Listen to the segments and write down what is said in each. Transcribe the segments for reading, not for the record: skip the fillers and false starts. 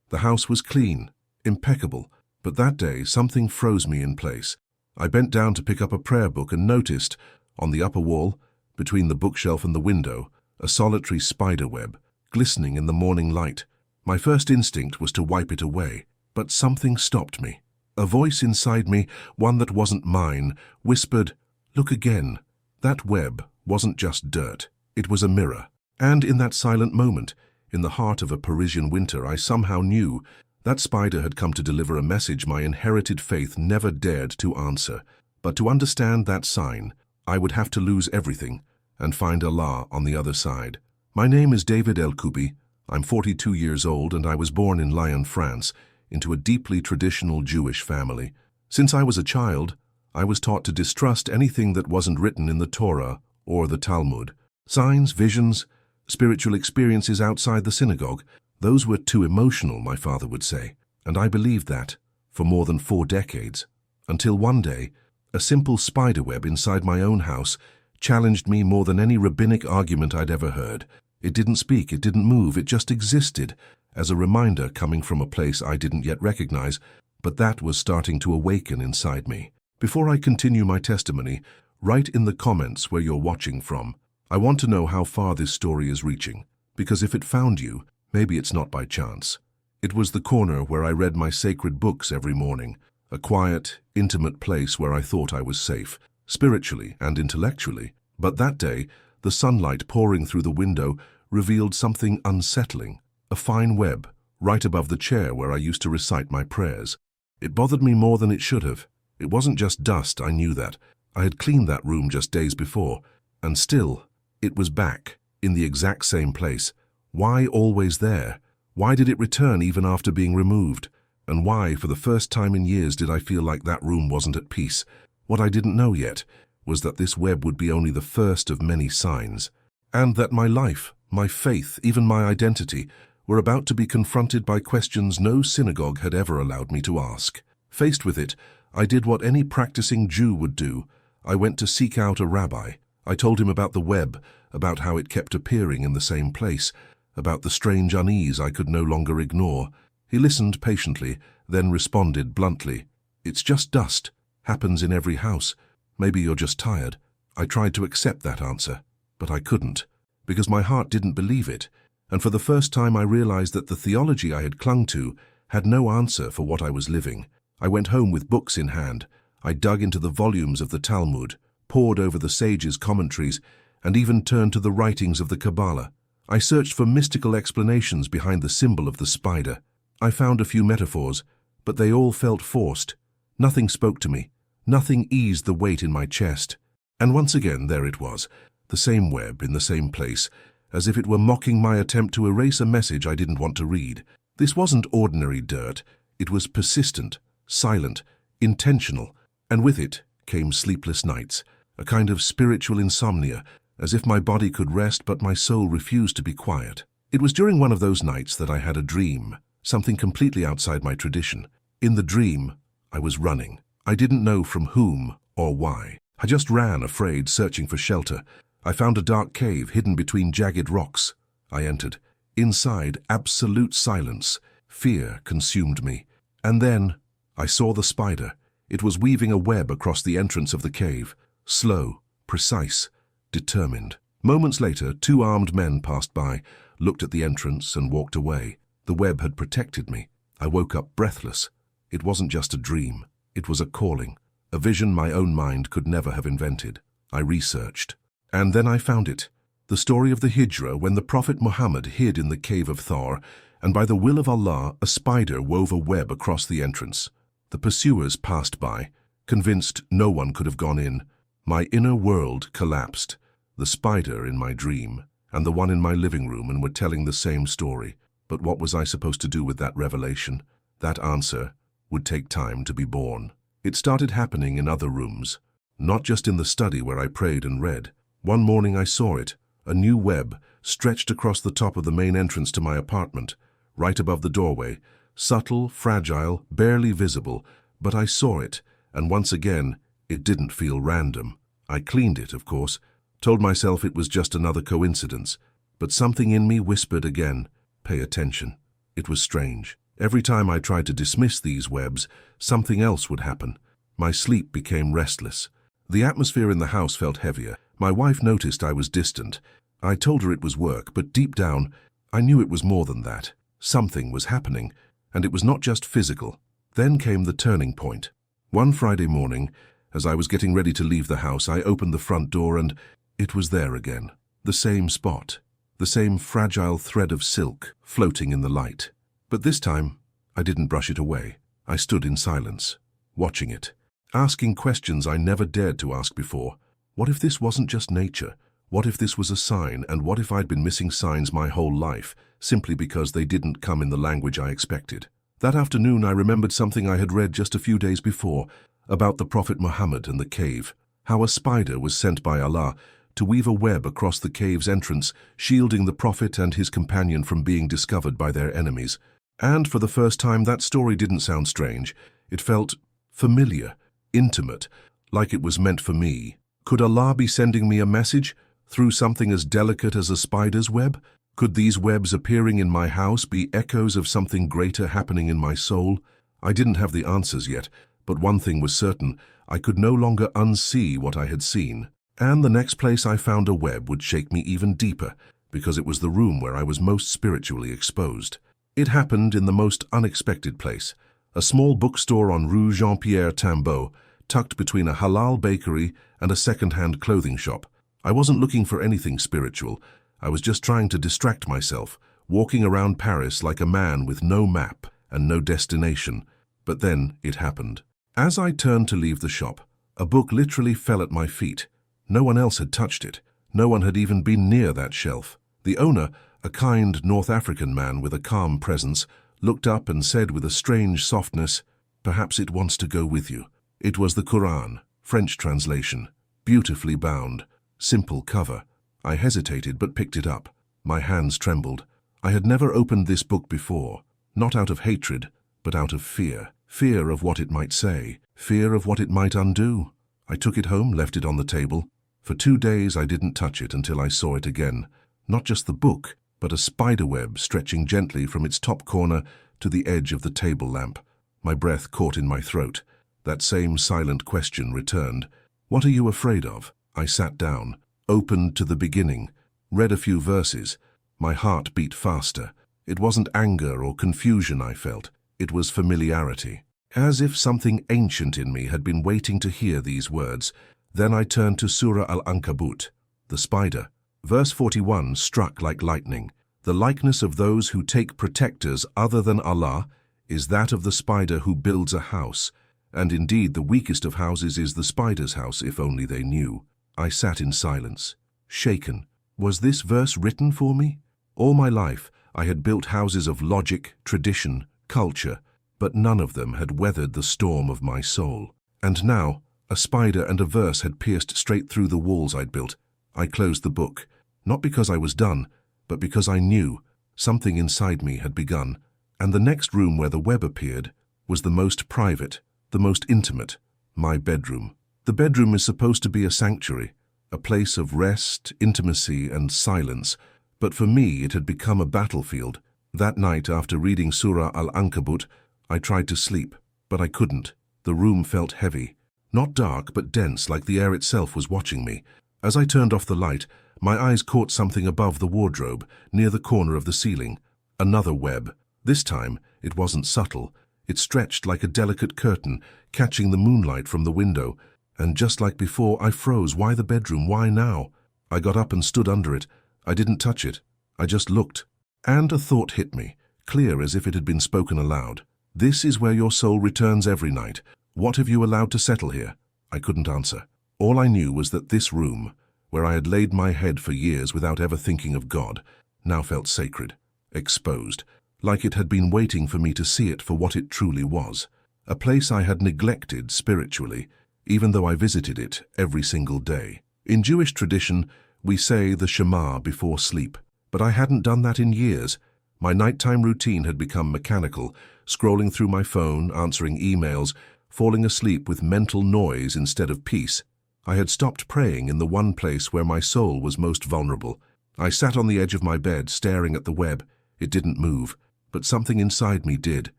The house was clean, impeccable, but that day something froze me in place. I bent down to pick up a prayer book and noticed, on the upper wall, between the bookshelf and the window, a solitary spider web, glistening in the morning light. My first instinct was to wipe it away, but something stopped me. A voice inside me, one that wasn't mine, whispered, "Look again." That web wasn't just dirt, it was a mirror. And in that silent moment, in the heart of a Parisian winter, I somehow knew that spider had come to deliver a message my inherited faith never dared to answer. But to understand that sign, I would have to lose everything and find Allah on the other side. My name is David El-Koubi. I'm 42 years old and I was born in Lyon, France, into a deeply traditional Jewish family. Since I was a child, I was taught to distrust anything that wasn't written in the Torah or the Talmud. Signs, visions, spiritual experiences outside the synagogue, those were too emotional, my father would say, and I believed that for more than 4 decades, until one day, a simple spiderweb inside my own house challenged me more than any rabbinic argument I'd ever heard. It didn't speak, it didn't move, it just existed, as a reminder coming from a place I didn't yet recognize, but that was starting to awaken inside me. Before I continue my testimony, write in the comments where you're watching from. I want to know how far this story is reaching, because if it found you, maybe it's not by chance. It was the corner where I read my sacred books every morning, a quiet, intimate place where I thought I was safe, spiritually and intellectually. But that day, the sunlight pouring through the window revealed something unsettling, a fine web, right above the chair where I used to recite my prayers. It bothered me more than it should have. It wasn't just dust, I knew that. I had cleaned that room just days before, and still, it was back, in the exact same place. Why always there? Why did it return even after being removed? And why, for the first time in years, did I feel like that room wasn't at peace? What I didn't know yet was that this web would be only the first of many signs, and that my life, my faith, even my identity, were about to be confronted by questions no synagogue had ever allowed me to ask. Faced with it, I did what any practicing Jew would do. I went to seek out a rabbi. I told him about the web, about how it kept appearing in the same place, about the strange unease I could no longer ignore. He listened patiently, then responded bluntly, "It's just dust. Happens in every house. Maybe you're just tired." I tried to accept that answer, but I couldn't, because my heart didn't believe it, and for the first time I realized that the theology I had clung to had no answer for what I was living. I went home with books in hand. I dug into the volumes of the Talmud, pored over the sages' commentaries, and even turned to the writings of the Kabbalah. I searched for mystical explanations behind the symbol of the spider. I found a few metaphors, but they all felt forced. Nothing spoke to me. Nothing eased the weight in my chest. And once again, there it was, the same web in the same place, as if it were mocking my attempt to erase a message I didn't want to read. This wasn't ordinary dirt. It was persistent, silent, intentional, and with it came sleepless nights, a kind of spiritual insomnia, as if my body could rest but my soul refused to be quiet. It was during one of those nights that I had a dream, something completely outside my tradition. In the dream, I was running. I didn't know from whom or why. I just ran, afraid, searching for shelter. I found a dark cave hidden between jagged rocks. I entered. Inside, absolute silence. Fear consumed me. And then, I saw the spider. It was weaving a web across the entrance of the cave. Slow, precise, determined. Moments later, 2 armed men passed by, looked at the entrance and walked away. The web had protected me. I woke up breathless. It wasn't just a dream. It was a calling, a vision my own mind could never have invented. I researched. And then I found it. The story of the Hijrah, when the Prophet Muhammad hid in the cave of Thar, and by the will of Allah, a spider wove a web across the entrance. The pursuers passed by, convinced no one could have gone in. My inner world collapsed. The spider in my dream, and the one in my living room, and were telling the same story. But what was I supposed to do with that revelation? That answer would take time to be born. It started happening in other rooms, not just in the study where I prayed and read. One morning I saw it, a new web, stretched across the top of the main entrance to my apartment, right above the doorway, subtle, fragile, barely visible, but I saw it, and once again, it didn't feel random. I cleaned it, of course, told myself it was just another coincidence, but something in me whispered again, pay attention. It was strange. Every time I tried to dismiss these webs, something else would happen. My sleep became restless. The atmosphere in the house felt heavier. My wife noticed I was distant. I told her it was work, but deep down, I knew it was more than that. Something was happening, and it was not just physical. Then came the turning point. One Friday morning, as I was getting ready to leave the house, I opened the front door and it was there again. The same spot, the same fragile thread of silk floating in the light. But this time, I didn't brush it away. I stood in silence, watching it, asking questions I never dared to ask before. What if this wasn't just nature? What if this was a sign, and what if I'd been missing signs my whole life, simply because they didn't come in the language I expected? That afternoon I remembered something I had read just a few days before, about the Prophet Muhammad and the cave, how a spider was sent by Allah to weave a web across the cave's entrance, shielding the Prophet and his companion from being discovered by their enemies. And for the first time, that story didn't sound strange. It felt familiar, intimate, like it was meant for me. Could Allah be sending me a message through something as delicate as a spider's web? Could these webs appearing in my house be echoes of something greater happening in my soul? I didn't have the answers yet, but one thing was certain: I could no longer unsee what I had seen. And the next place I found a web would shake me even deeper, because it was the room where I was most spiritually exposed. It happened in the most unexpected place, a small bookstore on Rue Jean-Pierre Timbaud, tucked between a halal bakery and a second-hand clothing shop. I wasn't looking for anything spiritual. I was just trying to distract myself, walking around Paris like a man with no map and no destination. But then it happened. As I turned to leave the shop, a book literally fell at my feet. No one else had touched it. No one had even been near that shelf. The owner, a kind North African man with a calm presence, looked up and said with a strange softness, "Perhaps it wants to go with you." It was the Quran, French translation, beautifully bound, simple cover. I hesitated but picked it up. My hands trembled. I had never opened this book before, not out of hatred, but out of fear. Fear of what it might say, fear of what it might undo. I took it home, left it on the table. For 2 days I didn't touch it until I saw it again. Not just the book, but a spiderweb stretching gently from its top corner to the edge of the table lamp. My breath caught in my throat. That same silent question returned. "What are you afraid of?" I sat down, opened to the beginning, read a few verses. My heart beat faster. It wasn't anger or confusion I felt. It was familiarity. As if something ancient in me had been waiting to hear these words. Then I turned to Surah Al-Ankabut, the spider. Verse 41 struck like lightning. The likeness of those who take protectors other than Allah is that of the spider who builds a house. And indeed, the weakest of houses is the spider's house, if only they knew. I sat in silence, shaken. Was this verse written for me? All my life, I had built houses of logic, tradition, culture, but none of them had weathered the storm of my soul. And now, a spider and a verse had pierced straight through the walls I'd built. I closed the book, not because I was done, but because I knew something inside me had begun. And the next room where the web appeared was the most private, the most intimate, my bedroom. The bedroom is supposed to be a sanctuary, a place of rest, intimacy, and silence, but for me it had become a battlefield. That night, after reading Surah Al-Ankabut, I tried to sleep, but I couldn't. The room felt heavy, not dark but dense, like the air itself was watching me. As I turned off the light, my eyes caught something above the wardrobe, near the corner of the ceiling. Another web. This time, it wasn't subtle. It stretched like a delicate curtain, catching the moonlight from the window. And just like before, I froze. Why the bedroom? Why now? I got up and stood under it. I didn't touch it. I just looked. And a thought hit me, clear as if it had been spoken aloud. "This is where your soul returns every night. What have you allowed to settle here?" I couldn't answer. All I knew was that this room, where I had laid my head for years without ever thinking of God, now felt sacred, exposed, like it had been waiting for me to see it for what it truly was. A place I had neglected spiritually, even though I visited it every single day. In Jewish tradition, we say the Shema before sleep, but I hadn't done that in years. My nighttime routine had become mechanical, scrolling through my phone, answering emails, falling asleep with mental noise instead of peace. I had stopped praying in the one place where my soul was most vulnerable. I sat on the edge of my bed, staring at the web. It didn't move, but something inside me did.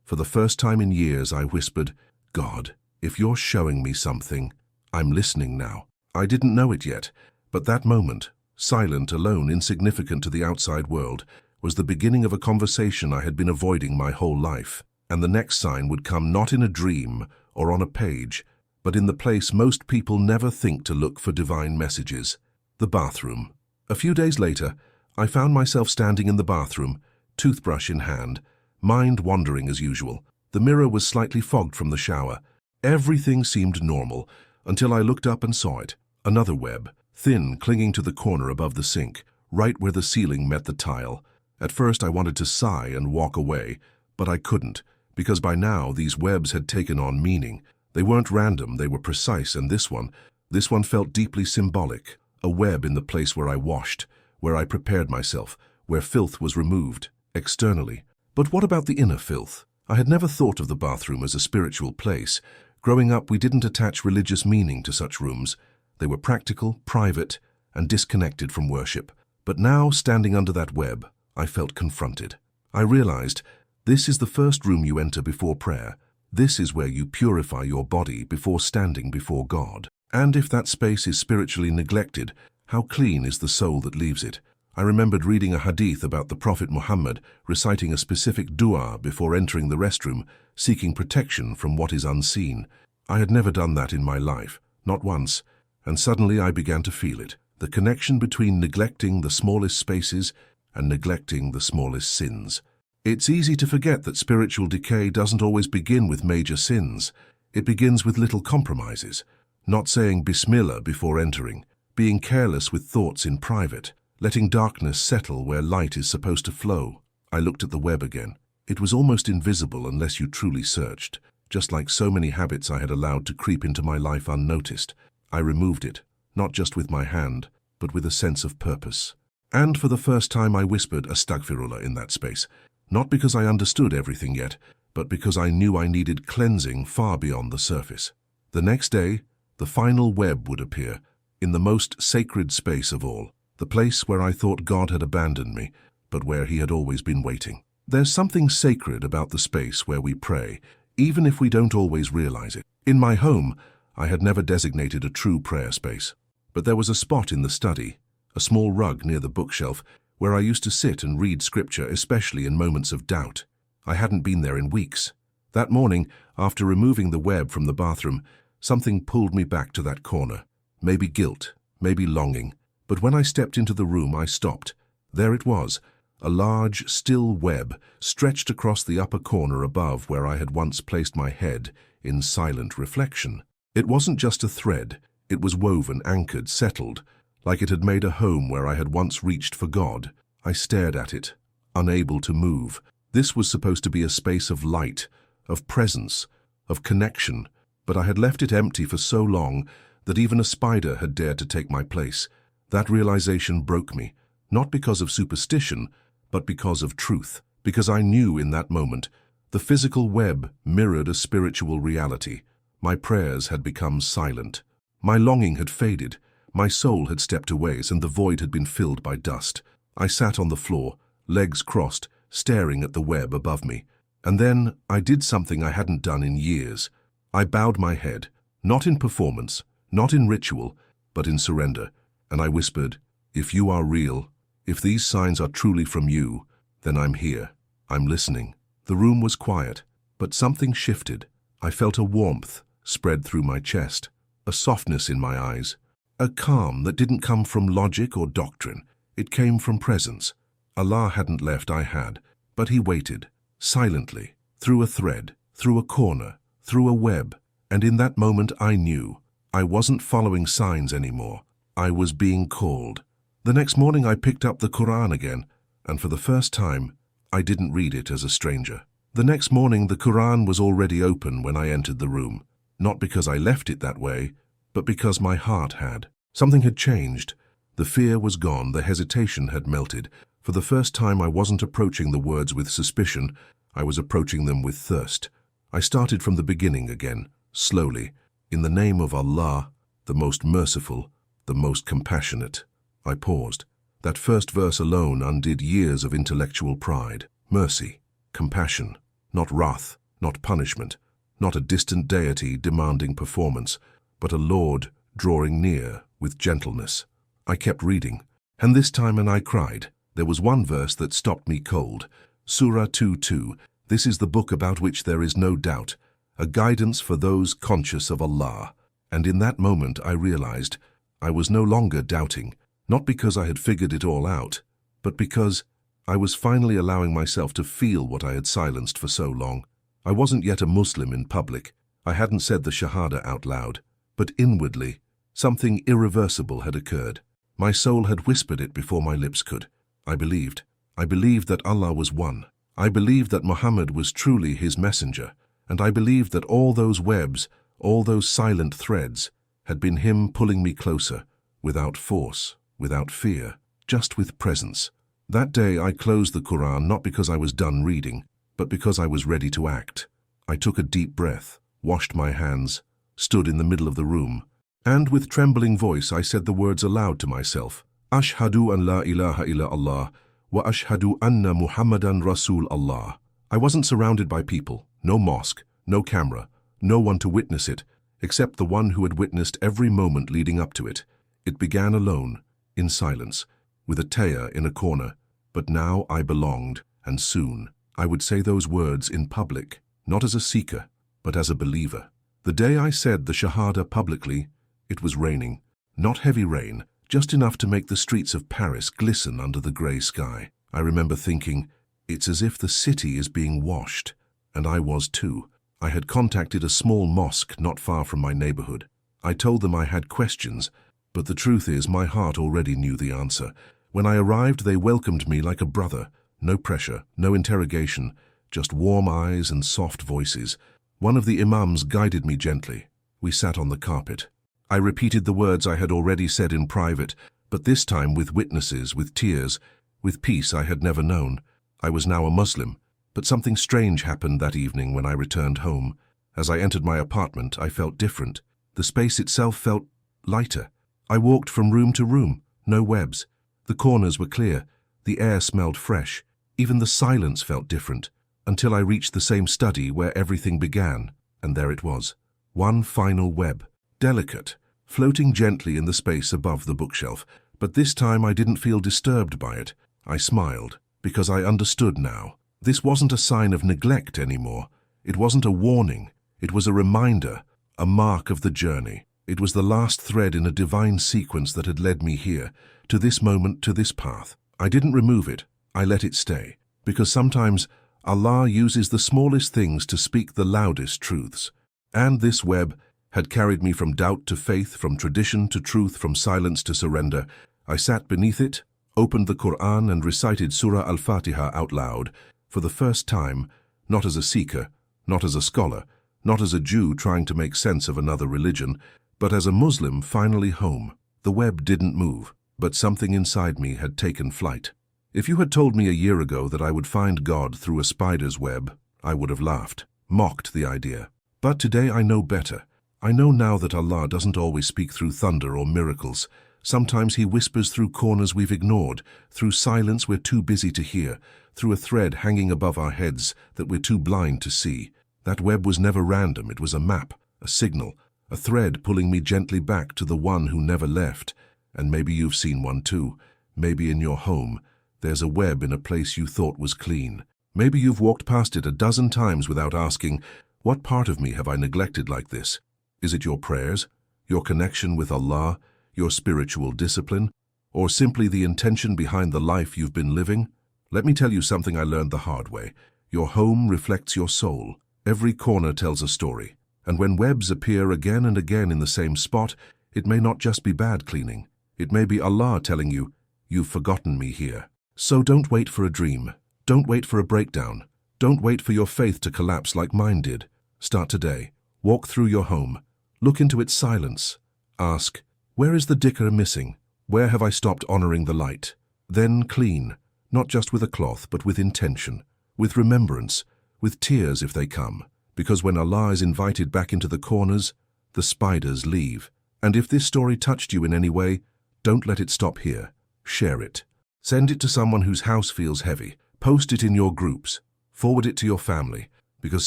For the first time in years, I whispered, "God, if you're showing me something, I'm listening now." I didn't know it yet, but that moment, silent, alone, insignificant to the outside world, was the beginning of a conversation I had been avoiding my whole life. And the next sign would come not in a dream or on a page, but in the place most people never think to look for divine messages: the bathroom. A few days later, I found myself standing in the bathroom, toothbrush in hand, mind wandering as usual. The mirror was slightly fogged from the shower. Everything seemed normal until I looked up and saw it. Another web, thin, clinging to the corner above the sink, right where the ceiling met the tile. At first I wanted to sigh and walk away, but I couldn't, because by now these webs had taken on meaning. They weren't random, they were precise, and this one felt deeply symbolic. A web in the place where I washed, where I prepared myself, where filth was removed, externally. But what about the inner filth? I had never thought of the bathroom as a spiritual place. Growing up, we didn't attach religious meaning to such rooms. They were practical, private, and disconnected from worship. But now, standing under that web, I felt confronted. I realized, this is the first room you enter before prayer. This is where you purify your body before standing before God. And if that space is spiritually neglected, how clean is the soul that leaves it? I remembered reading a hadith about the Prophet Muhammad reciting a specific dua before entering the restroom, seeking protection from what is unseen. I had never done that in my life, not once, and suddenly I began to feel it. The connection between neglecting the smallest spaces and neglecting the smallest sins. It's easy to forget that spiritual decay doesn't always begin with major sins. It begins with little compromises. Not saying Bismillah before entering, being careless with thoughts in private, letting darkness settle where light is supposed to flow. I looked at the web again. It was almost invisible unless you truly searched, just like so many habits I had allowed to creep into my life unnoticed. I removed it, not just with my hand, but with a sense of purpose. And for the first time I whispered Astaghfirullah in that space, not because I understood everything yet, but because I knew I needed cleansing far beyond the surface. The next day, the final web would appear, in the most sacred space of all, the place where I thought God had abandoned me, but where He had always been waiting. There's something sacred about the space where we pray, even if we don't always realize it. In my home, I had never designated a true prayer space, but there was a spot in the study, a small rug near the bookshelf, where I used to sit and read scripture, especially in moments of doubt. I hadn't been there in weeks. That morning, after removing the web from the bathroom, something pulled me back to that corner. Maybe guilt, maybe longing. But when I stepped into the room, I stopped. There it was, a large, still web stretched across the upper corner above where I had once placed my head in silent reflection. It wasn't just a thread. It was woven, anchored, settled, like it had made a home where I had once reached for God. I stared at it, unable to move. This was supposed to be a space of light, of presence, of connection, but I had left it empty for so long that even a spider had dared to take my place. That realization broke me, not because of superstition, but because of truth, because I knew in that moment the physical web mirrored a spiritual reality. My prayers had become silent. My longing had faded. My soul had stepped away, and the void had been filled by dust. I sat on the floor, legs crossed, staring at the web above me. And then I did something I hadn't done in years. I bowed my head, not in performance, not in ritual, but in surrender. And I whispered, "If you are real, if these signs are truly from you, then I'm here. I'm listening." The room was quiet, but something shifted. I felt a warmth spread through my chest, a softness in my eyes, a calm that didn't come from logic or doctrine. It came from presence. Allah hadn't left, I had, but He waited, silently, through a thread, through a corner, through a web. And in that moment I knew I wasn't following signs anymore. I was being called. The next morning I picked up the Quran again, and for the first time, I didn't read it as a stranger. The next morning the Quran was already open when I entered the room, not because I left it that way, but because my heart had. Something had changed. The fear was gone, the hesitation had melted. For the first time I wasn't approaching the words with suspicion, I was approaching them with thirst. I started from the beginning again, slowly. In the name of Allah, the most merciful, the most compassionate. I paused. That first verse alone undid years of intellectual pride. Mercy. compassion, not wrath, not punishment, not a distant deity demanding performance, but a Lord drawing near with gentleness. I kept reading, and this time I cried. There was one verse that stopped me cold. Surah 2:2. This is the book about which there is no doubt, a guidance for those conscious of Allah. And in that moment I realized I was no longer doubting, not because I had figured it all out, but because I was finally allowing myself to feel what I had silenced for so long. I wasn't yet a Muslim in public. I hadn't said the Shahada out loud, but inwardly, something irreversible had occurred. My soul had whispered it before my lips could. I believed. I believed that Allah was one. I believed that Muhammad was truly his messenger, and I believed that all those webs, all those silent threads, had been him pulling me closer, without force, without fear, just with presence. That day I closed the Quran not because I was done reading, but because I was ready to act. I took a deep breath, washed my hands, stood in the middle of the room, and with trembling voice I said the words aloud to myself, Ashhadu an la ilaha illa Allah, wa ashhadu anna Muhammadan Rasul Allah. I wasn't surrounded by people, no mosque, no camera, no one to witness it, except the one who had witnessed every moment leading up to it. It began alone, in silence, with a tayah in a corner, but now I belonged, and soon I would say those words in public, not as a seeker, but as a believer. The day I said the Shahada publicly, it was raining. Not heavy rain, just enough to make the streets of Paris glisten under the grey sky. I remember thinking, it's as if the city is being washed, and I was too. I had contacted a small mosque not far from my neighborhood. I told them I had questions, but the truth is my heart already knew the answer. When I arrived, they welcomed me like a brother. No pressure, no interrogation, just warm eyes and soft voices. One of the imams guided me gently. We sat on the carpet. I repeated the words I had already said in private, but this time with witnesses, with tears, with peace I had never known. I was now a Muslim, but something strange happened that evening when I returned home. As I entered my apartment, I felt different. The space itself felt lighter. I walked from room to room, no webs. The corners were clear. The air smelled fresh. Even the silence felt different, until I reached the same study where everything began, and there it was. One final web, delicate, floating gently in the space above the bookshelf. But this time I didn't feel disturbed by it. I smiled, because I understood now. This wasn't a sign of neglect anymore. It wasn't a warning. It was a reminder, a mark of the journey. It was the last thread in a divine sequence that had led me here, to this moment, to this path. I didn't remove it. I let it stay, because sometimes Allah uses the smallest things to speak the loudest truths. And this web had carried me from doubt to faith, from tradition to truth, from silence to surrender. I sat beneath it, opened the Quran and recited Surah Al-Fatiha out loud, for the first time, not as a seeker, not as a scholar, not as a Jew trying to make sense of another religion, but as a Muslim finally home. The web didn't move, but something inside me had taken flight. If you had told me a year ago that I would find God through a spider's web, I would have laughed, mocked the idea. But today I know better. I know now that Allah doesn't always speak through thunder or miracles. Sometimes He whispers through corners we've ignored, through silence we're too busy to hear, through a thread hanging above our heads that we're too blind to see. That web was never random. It was a map, a signal, a thread pulling me gently back to the one who never left. And maybe you've seen one too. Maybe in your home, there's a web in a place you thought was clean. Maybe you've walked past it a dozen times without asking, what part of me have I neglected like this? Is it your prayers, your connection with Allah, your spiritual discipline, or simply the intention behind the life you've been living? Let me tell you something I learned the hard way. Your home reflects your soul. Every corner tells a story. And when webs appear again and again in the same spot, it may not just be bad cleaning. It may be Allah telling you, you've forgotten me here. So don't wait for a dream. Don't wait for a breakdown. Don't wait for your faith to collapse like mine did. Start today. Walk through your home. Look into its silence. Ask, where is the dhikr missing? Where have I stopped honoring the light? Then clean, not just with a cloth, but with intention, with remembrance, with tears if they come. Because when Allah is invited back into the corners, the spiders leave. And if this story touched you in any way, don't let it stop here. Share it. Send it to someone whose house feels heavy. Post it in your groups. Forward it to your family, because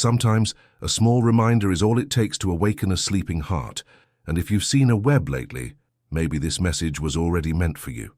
sometimes a small reminder is all it takes to awaken a sleeping heart. And if you've seen a web lately, maybe this message was already meant for you.